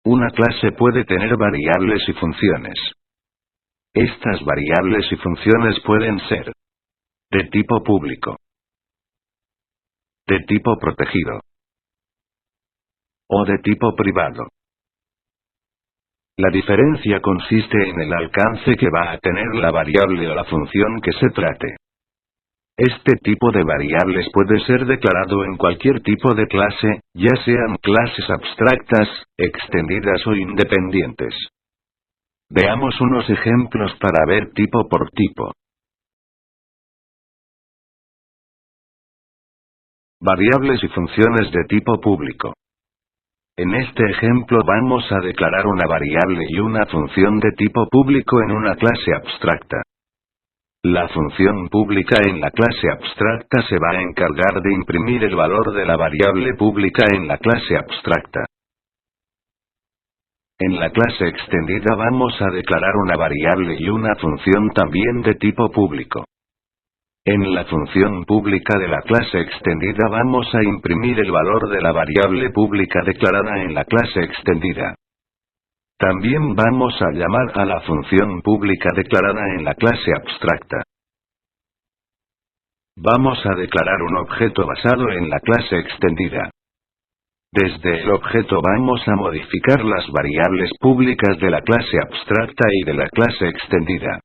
Una clase puede tener variables y funciones. Estas variables y funciones pueden ser de tipo público, de tipo protegido o de tipo privado. La diferencia consiste en el alcance que va a tener la variable o la función que se trate. Este tipo de variables puede ser declarado en cualquier tipo de clase, ya sean clases abstractas, extendidas o independientes. Veamos unos ejemplos para ver tipo por tipo. Variables y funciones de tipo público. En este ejemplo vamos a declarar una variable y una función de tipo público en una clase abstracta. La función pública en la clase abstracta se va a encargar de imprimir el valor de la variable pública en la clase abstracta. En la clase extendida vamos a declarar una variable y una función también de tipo público. En la función pública de la clase extendida vamos a imprimir el valor de la variable pública declarada en la clase extendida. También vamos a llamar a la función pública declarada en la clase abstracta. Vamos a declarar un objeto basado en la clase extendida. Desde el objeto vamos a modificar las variables públicas de la clase abstracta y de la clase extendida.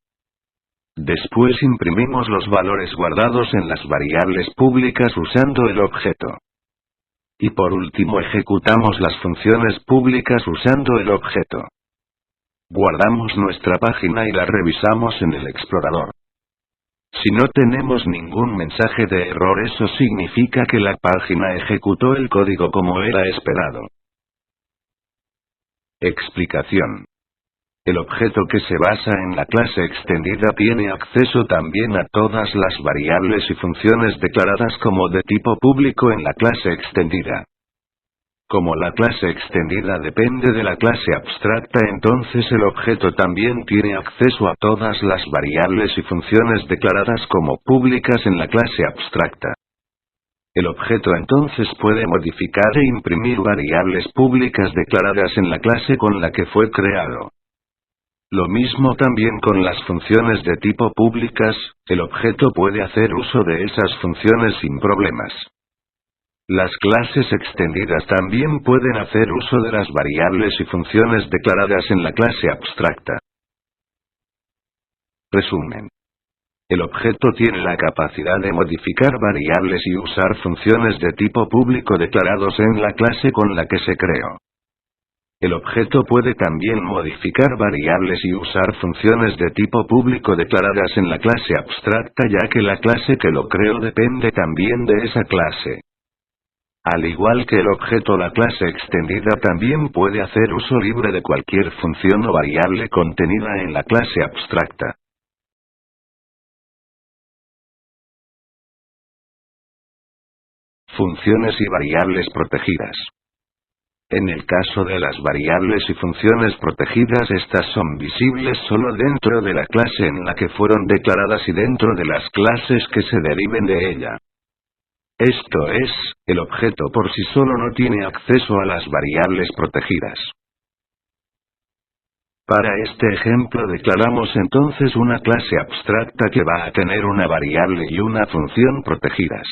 Después imprimimos los valores guardados en las variables públicas usando el objeto. Y por último ejecutamos las funciones públicas usando el objeto. Guardamos nuestra página y la revisamos en el explorador. Si no tenemos ningún mensaje de error, eso significa que la página ejecutó el código como era esperado. Explicación. El objeto que se basa en la clase extendida tiene acceso también a todas las variables y funciones declaradas como de tipo público en la clase extendida. Como la clase extendida depende de la clase abstracta, entonces el objeto también tiene acceso a todas las variables y funciones declaradas como públicas en la clase abstracta. El objeto entonces puede modificar e imprimir variables públicas declaradas en la clase con la que fue creado. Lo mismo también con las funciones de tipo públicas, el objeto puede hacer uso de esas funciones sin problemas. Las clases extendidas también pueden hacer uso de las variables y funciones declaradas en la clase abstracta. Resumen. El objeto tiene la capacidad de modificar variables y usar funciones de tipo público declarados en la clase con la que se creó. El objeto puede también modificar variables y usar funciones de tipo público declaradas en la clase abstracta, ya que la clase que lo creó depende también de esa clase. Al igual que el objeto, la clase extendida también puede hacer uso libre de cualquier función o variable contenida en la clase abstracta. Funciones y variables protegidas. En el caso de las variables y funciones protegidas, estas son visibles solo dentro de la clase en la que fueron declaradas y dentro de las clases que se deriven de ella. Esto es, el objeto por sí solo no tiene acceso a las variables protegidas. Para este ejemplo declaramos entonces una clase abstracta que va a tener una variable y una función protegidas.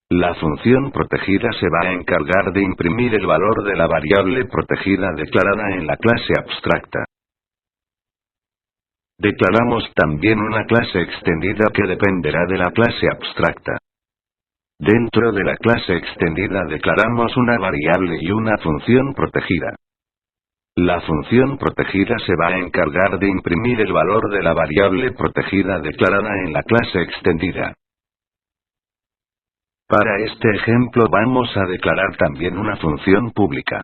La función protegida se va a encargar de imprimir el valor de la variable protegida declarada en la clase abstracta. Declaramos también una clase extendida que dependerá de la clase abstracta. Dentro de la clase extendida declaramos una variable y una función protegida. La función protegida se va a encargar de imprimir el valor de la variable protegida declarada en la clase extendida. Para este ejemplo vamos a declarar también una función pública.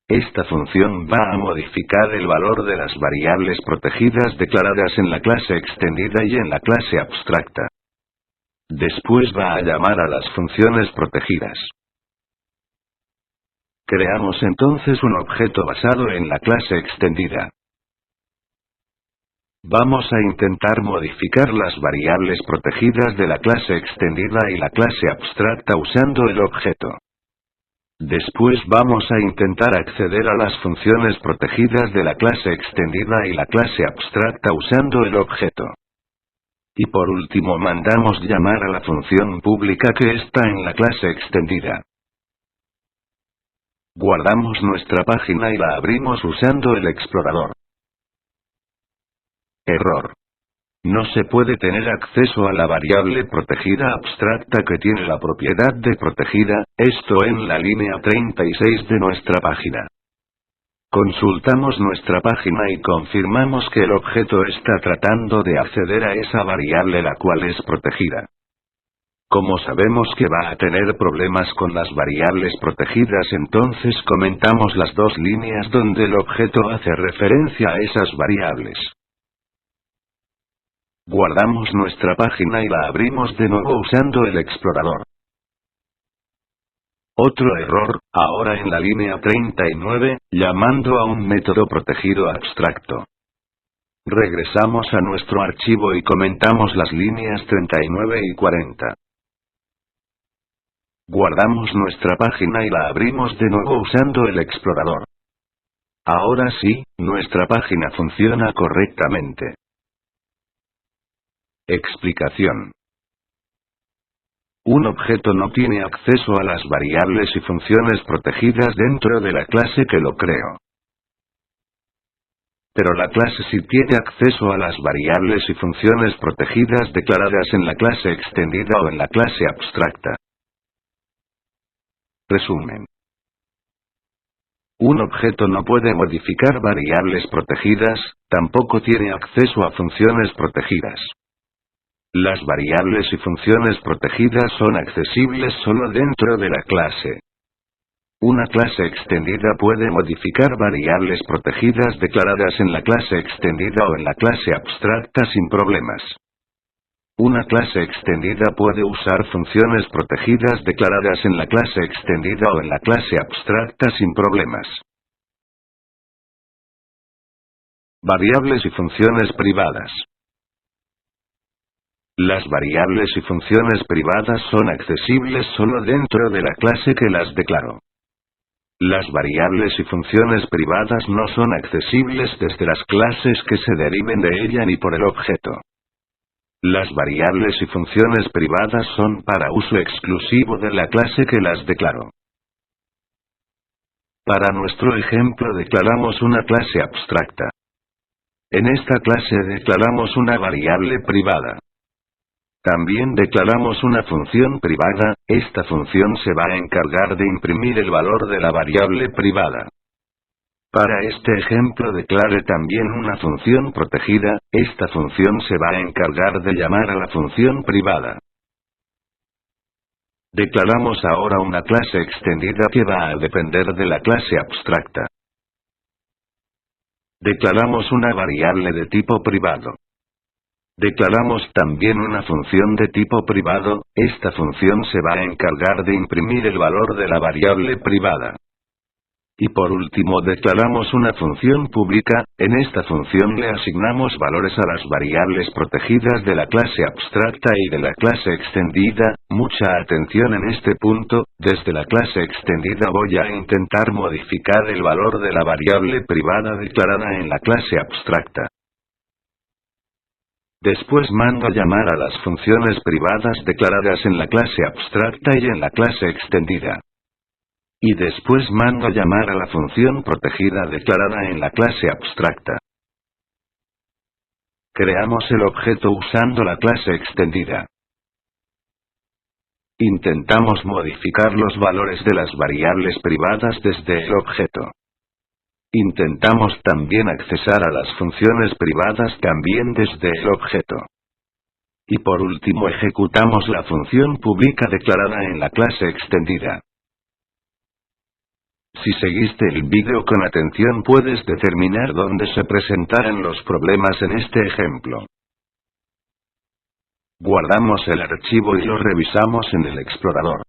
Esta función va a modificar el valor de las variables protegidas declaradas en la clase extendida y en la clase abstracta. Después va a llamar a las funciones protegidas. Creamos entonces un objeto basado en la clase extendida. Vamos a intentar modificar las variables protegidas de la clase extendida y la clase abstracta usando el objeto. Después vamos a intentar acceder a las funciones protegidas de la clase extendida y la clase abstracta usando el objeto. Y por último mandamos llamar a la función pública que está en la clase extendida. Guardamos nuestra página y la abrimos usando el explorador. Error. No se puede tener acceso a la variable protegida abstracta que tiene la propiedad de protegida, esto en la línea 36 de nuestra página. Consultamos nuestra página y confirmamos que el objeto está tratando de acceder a esa variable la cual es protegida. Como sabemos que va a tener problemas con las variables protegidas, entonces comentamos las dos líneas donde el objeto hace referencia a esas variables. Guardamos nuestra página y la abrimos de nuevo usando el explorador. Otro error, ahora en la línea 39, llamando a un método protegido abstracto. Regresamos a nuestro archivo y comentamos las líneas 39 y 40. Guardamos nuestra página y la abrimos de nuevo usando el explorador. Ahora sí, nuestra página funciona correctamente. Explicación. Un objeto no tiene acceso a las variables y funciones protegidas dentro de la clase que lo creó. Pero la clase sí tiene acceso a las variables y funciones protegidas declaradas en la clase extendida o en la clase abstracta. Resumen. Un objeto no puede modificar variables protegidas, tampoco tiene acceso a funciones protegidas. Las variables y funciones protegidas son accesibles solo dentro de la clase. Una clase extendida puede modificar variables protegidas declaradas en la clase extendida o en la clase abstracta sin problemas. Una clase extendida puede usar funciones protegidas declaradas en la clase extendida o en la clase abstracta sin problemas. Variables y funciones privadas. Las variables y funciones privadas son accesibles solo dentro de la clase que las declaró. Las variables y funciones privadas no son accesibles desde las clases que se deriven de ella ni por el objeto. Las variables y funciones privadas son para uso exclusivo de la clase que las declaró. Para nuestro ejemplo declaramos una clase abstracta. En esta clase declaramos una variable privada. También declaramos una función privada, esta función se va a encargar de imprimir el valor de la variable privada. Para este ejemplo declare también una función protegida, esta función se va a encargar de llamar a la función privada. Declaramos ahora una clase extendida que va a depender de la clase abstracta. Declaramos una variable de tipo privado. Declaramos también una función de tipo privado, esta función se va a encargar de imprimir el valor de la variable privada. Y por último declaramos una función pública, en esta función le asignamos valores a las variables protegidas de la clase abstracta y de la clase extendida. Mucha atención en este punto, desde la clase extendida voy a intentar modificar el valor de la variable privada declarada en la clase abstracta. Después mando llamar a las funciones privadas declaradas en la clase abstracta y en la clase extendida. Y después mando llamar a la función protegida declarada en la clase abstracta. Creamos el objeto usando la clase extendida. Intentamos modificar los valores de las variables privadas desde el objeto. Intentamos también accesar a las funciones privadas también desde el objeto. Y por último ejecutamos la función pública declarada en la clase extendida. Si seguiste el vídeo con atención puedes determinar dónde se presentarán los problemas en este ejemplo. Guardamos el archivo y lo revisamos en el explorador.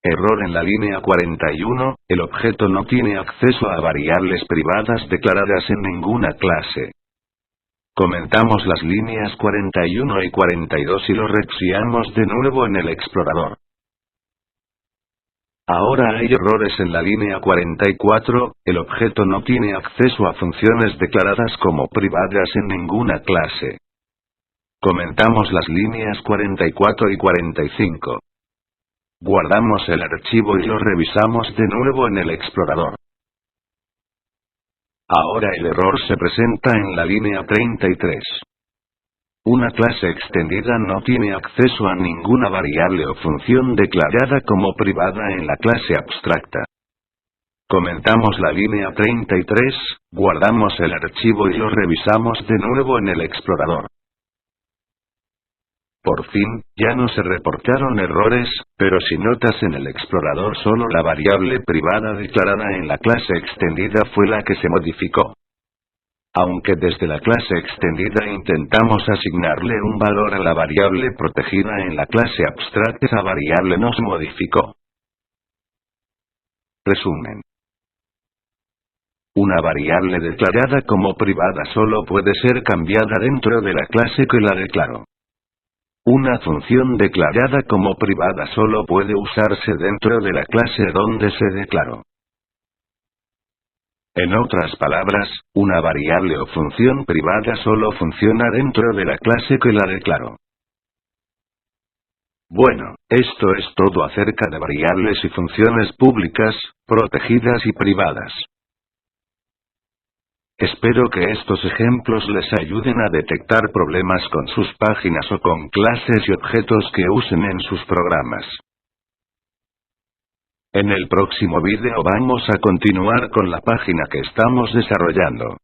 Error en la línea 41, el objeto no tiene acceso a variables privadas declaradas en ninguna clase. Comentamos las líneas 41 y 42 y lo revisionamos de nuevo en el explorador. Ahora hay errores en la línea 44, el objeto no tiene acceso a funciones declaradas como privadas en ninguna clase. Comentamos las líneas 44 y 45. Guardamos el archivo y lo revisamos de nuevo en el explorador. Ahora el error se presenta en la línea 33. Una clase extendida no tiene acceso a ninguna variable o función declarada como privada en la clase abstracta. Comentamos la línea 33, guardamos el archivo y lo revisamos de nuevo en el explorador. Por fin, ya no se reportaron errores, pero si notas en el explorador solo la variable privada declarada en la clase extendida fue la que se modificó. Aunque desde la clase extendida intentamos asignarle un valor a la variable protegida en la clase abstracta, esa variable no se modificó. Resumen. Una variable declarada como privada solo puede ser cambiada dentro de la clase que la declaró. Una función declarada como privada solo puede usarse dentro de la clase donde se declaró. En otras palabras, una variable o función privada solo funciona dentro de la clase que la declaró. Bueno, esto es todo acerca de variables y funciones públicas, protegidas y privadas. Espero que estos ejemplos les ayuden a detectar problemas con sus páginas o con clases y objetos que usen en sus programas. En el próximo vídeo vamos a continuar con la página que estamos desarrollando.